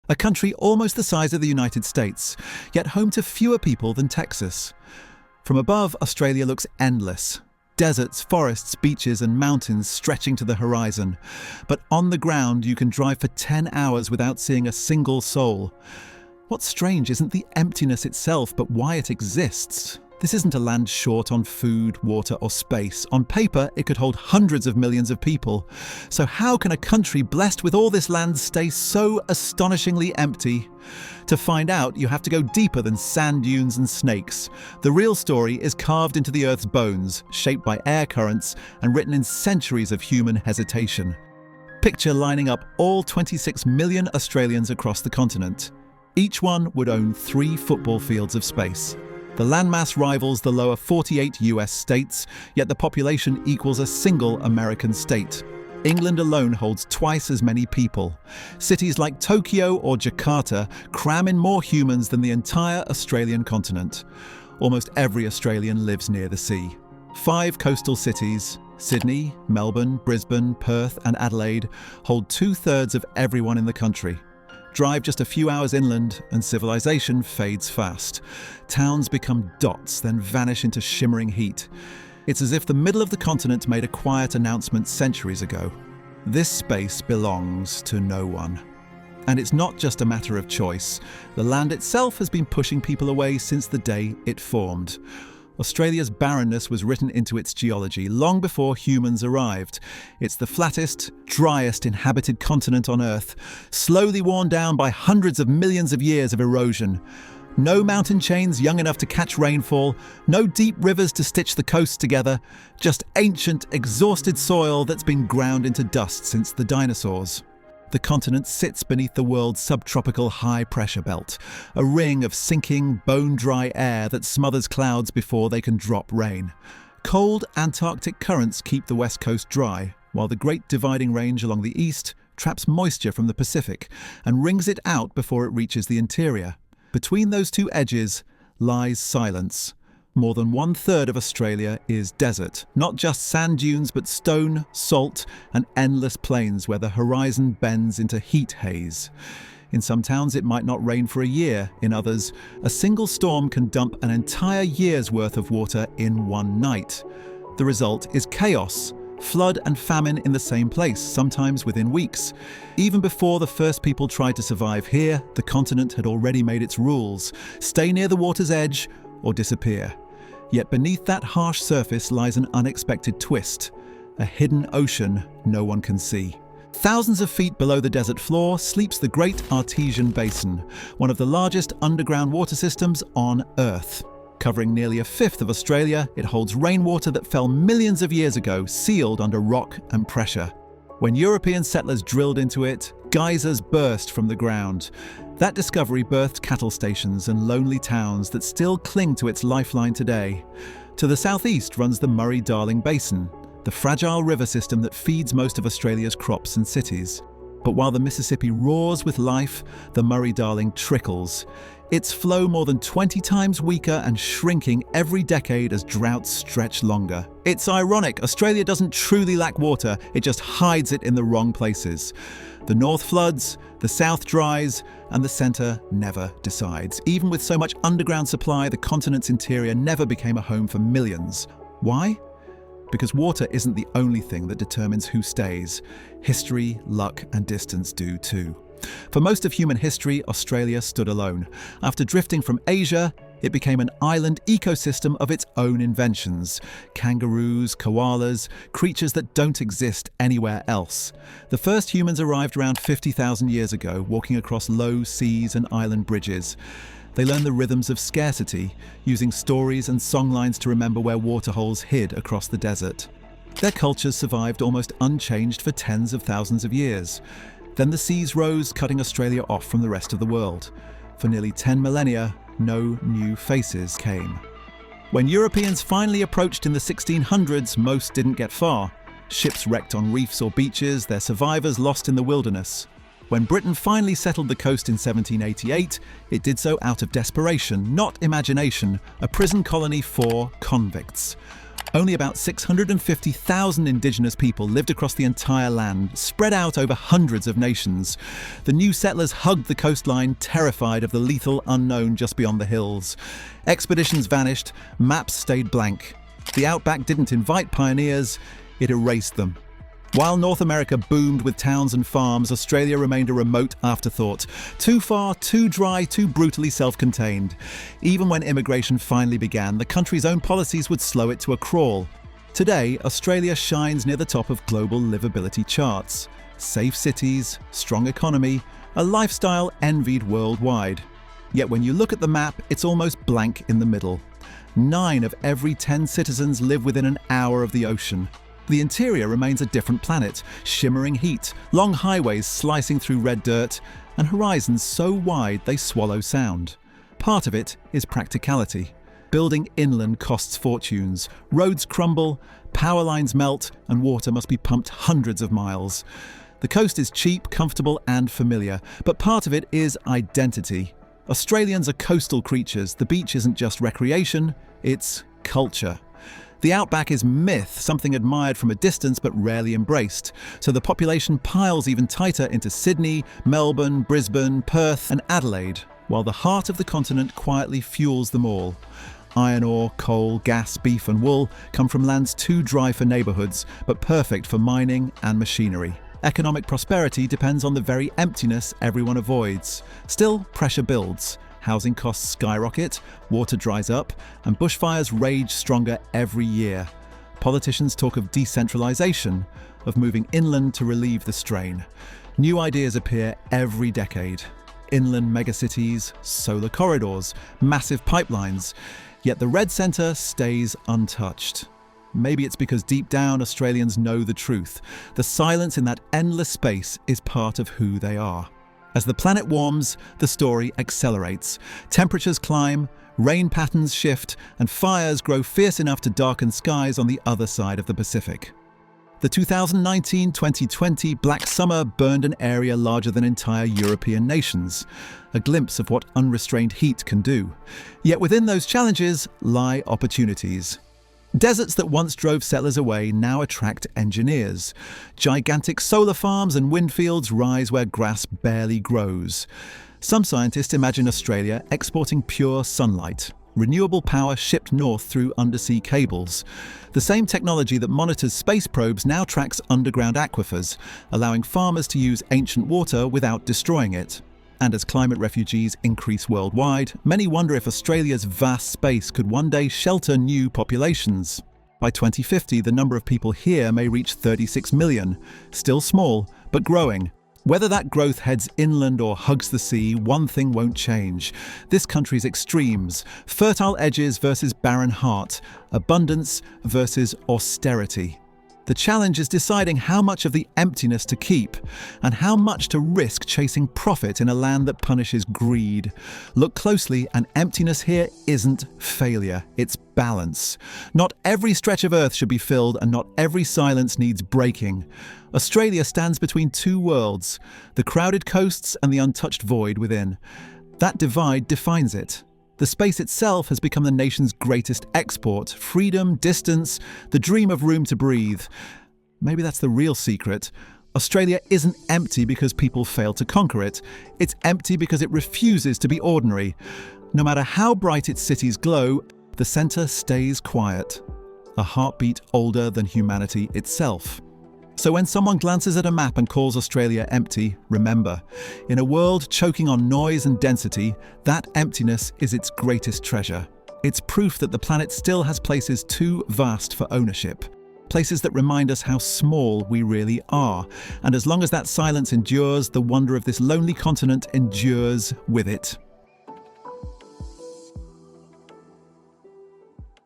a country almost the size of the United States, yet home to fewer people than Texas. From above, Australia looks endless. Deserts, forests, beaches and mountains stretching to the horizon. But on the ground, you can drive for 10 hours without seeing a single soul. What's strange isn't the emptiness itself, but why it exists. This isn't a land short on food, water or space. On paper, it could hold hundreds of millions of people. So how can a country blessed with all this land stay so astonishingly empty? To find out, you have to go deeper than sand dunes and snakes. The real story is carved into the Earth's bones, shaped by air currents and written in centuries of human hesitation. Picture lining up all 26 million Australians across the continent. Each one would own 3 football fields of space. The landmass rivals the lower 48 US states, yet the population equals a single American state. England alone holds twice as many people. Cities like Tokyo or Jakarta cram in more humans than the entire Australian continent. Almost every Australian lives near the sea. 5 coastal cities, Sydney, Melbourne, Brisbane, Perth and Adelaide, hold 2/3 of everyone in the country. Drive just a few hours inland and civilization fades fast. Towns become dots, then vanish into shimmering heat. It's as if the middle of the continent made a quiet announcement centuries ago. This space belongs to no one. And it's not just a matter of choice. The land itself has been pushing people away since the day it formed. Australia's barrenness was written into its geology long before humans arrived. It's the flattest, driest inhabited continent on Earth, slowly worn down by hundreds of millions of years of erosion. No mountain chains young enough to catch rainfall, no deep rivers to stitch the coasts together, just ancient, exhausted soil that's been ground into dust since the dinosaurs. The continent sits beneath the world's subtropical high-pressure belt, a ring of sinking, bone-dry air that smothers clouds before they can drop rain. Cold Antarctic currents keep the west coast dry, while the Great Dividing Range along the east traps moisture from the Pacific and wrings it out before it reaches the interior. Between those two edges lies silence. More than 1/3 of Australia is desert, not just sand dunes but stone, salt and endless plains where the horizon bends into heat haze. In some towns it might not rain for a year, in others a single storm can dump an entire year's worth of water in one night. The result is chaos, flood and famine in the same place, sometimes within weeks. Even before the first people tried to survive here, the continent had already made its rules: stay near the water's edge or disappear. Yet beneath that harsh surface lies an unexpected twist, a hidden ocean no one can see. Thousands of feet below the desert floor sleeps the Great Artesian Basin, one of the largest underground water systems on Earth. Covering nearly 1/5 of Australia, it holds rainwater that fell millions of years ago, sealed under rock and pressure. When European settlers drilled into it, geysers burst from the ground. That discovery birthed cattle stations and lonely towns that still cling to its lifeline today. To the southeast runs the Murray-Darling Basin, the fragile river system that feeds most of Australia's crops and cities. But while the Mississippi roars with life, the Murray-Darling trickles. Its flow more than 20 times weaker and shrinking every decade as droughts stretch longer. It's ironic, Australia doesn't truly lack water, it just hides it in the wrong places. The north floods, the south dries, and the centre never decides. Even with so much underground supply, the continent's interior never became a home for millions. Why? Because water isn't the only thing that determines who stays. History, luck, and distance do too. For most of human history, Australia stood alone. After drifting from Asia, it became an island ecosystem of its own inventions. Kangaroos, koalas, creatures that don't exist anywhere else. The first humans arrived around 50,000 years ago, walking across low seas and island bridges. They learned the rhythms of scarcity, using stories and songlines to remember where waterholes hid across the desert. Their cultures survived almost unchanged for tens of thousands of years. Then the seas rose, cutting Australia off from the rest of the world. For nearly 10 millennia, no new faces came. When Europeans finally approached in the 1600s, most didn't get far. Ships wrecked on reefs or beaches, their survivors lost in the wilderness. When Britain finally settled the coast in 1788, it did so out of desperation, not imagination, a prison colony for convicts. Only about 650,000 indigenous people lived across the entire land, spread out over hundreds of nations. The new settlers hugged the coastline, terrified of the lethal unknown just beyond the hills. Expeditions vanished, maps stayed blank. The outback didn't invite pioneers, it erased them. While North America boomed with towns and farms, Australia remained a remote afterthought. Too far, too dry, too brutally self-contained. Even when immigration finally began, the country's own policies would slow it to a crawl. Today, Australia shines near the top of global livability charts. Safe cities, strong economy, a lifestyle envied worldwide. Yet when you look at the map, it's almost blank in the middle. 9 of every 10 citizens live within an hour of the ocean. The interior remains a different planet, shimmering heat, long highways slicing through red dirt, and horizons so wide they swallow sound. Part of it is practicality. Building inland costs fortunes, roads crumble, power lines melt, and water must be pumped hundreds of miles. The coast is cheap, comfortable, and familiar, but part of it is identity. Australians are coastal creatures. The beach isn't just recreation, it's culture. The outback is myth, something admired from a distance but rarely embraced, so the population piles even tighter into Sydney, Melbourne, Brisbane, Perth and Adelaide, while the heart of the continent quietly fuels them all. Iron ore, coal, gas, beef and wool come from lands too dry for neighbourhoods, but perfect for mining and machinery. Economic prosperity depends on the very emptiness everyone avoids. Still, pressure builds. Housing costs skyrocket, water dries up, and bushfires rage stronger every year. Politicians talk of decentralisation, of moving inland to relieve the strain. New ideas appear every decade. Inland megacities, solar corridors, massive pipelines. Yet the red centre stays untouched. Maybe it's because deep down Australians know the truth. The silence in that endless space is part of who they are. As the planet warms, the story accelerates. Temperatures climb, rain patterns shift, and fires grow fierce enough to darken skies on the other side of the Pacific. The 2019-2020 Black Summer burned an area larger than entire European nations, a glimpse of what unrestrained heat can do. Yet within those challenges lie opportunities. Deserts that once drove settlers away now attract engineers. Gigantic solar farms and wind fields rise where grass barely grows. Some scientists imagine Australia exporting pure sunlight, renewable power shipped north through undersea cables. The same technology that monitors space probes now tracks underground aquifers, allowing farmers to use ancient water without destroying it. And as climate refugees increase worldwide, many wonder if Australia's vast space could one day shelter new populations. By 2050, the number of people here may reach 36 million, still small, but growing. Whether that growth heads inland or hugs the sea, one thing won't change. This country's extremes: fertile edges versus barren heart, abundance versus austerity. The challenge is deciding how much of the emptiness to keep and how much to risk chasing profit in a land that punishes greed. Look closely, and emptiness here isn't failure, it's balance. Not every stretch of earth should be filled, and not every silence needs breaking. Australia stands between two worlds, the crowded coasts and the untouched void within. That divide defines it. The space itself has become the nation's greatest export. Freedom, distance, the dream of room to breathe. Maybe that's the real secret. Australia isn't empty because people fail to conquer it. It's empty because it refuses to be ordinary. No matter how bright its cities glow, the centre stays quiet. A heartbeat older than humanity itself. So when someone glances at a map and calls Australia empty, remember, in a world choking on noise and density, that emptiness is its greatest treasure. It's proof that the planet still has places too vast for ownership. Places that remind us how small we really are. And as long as that silence endures, the wonder of this lonely continent endures with it.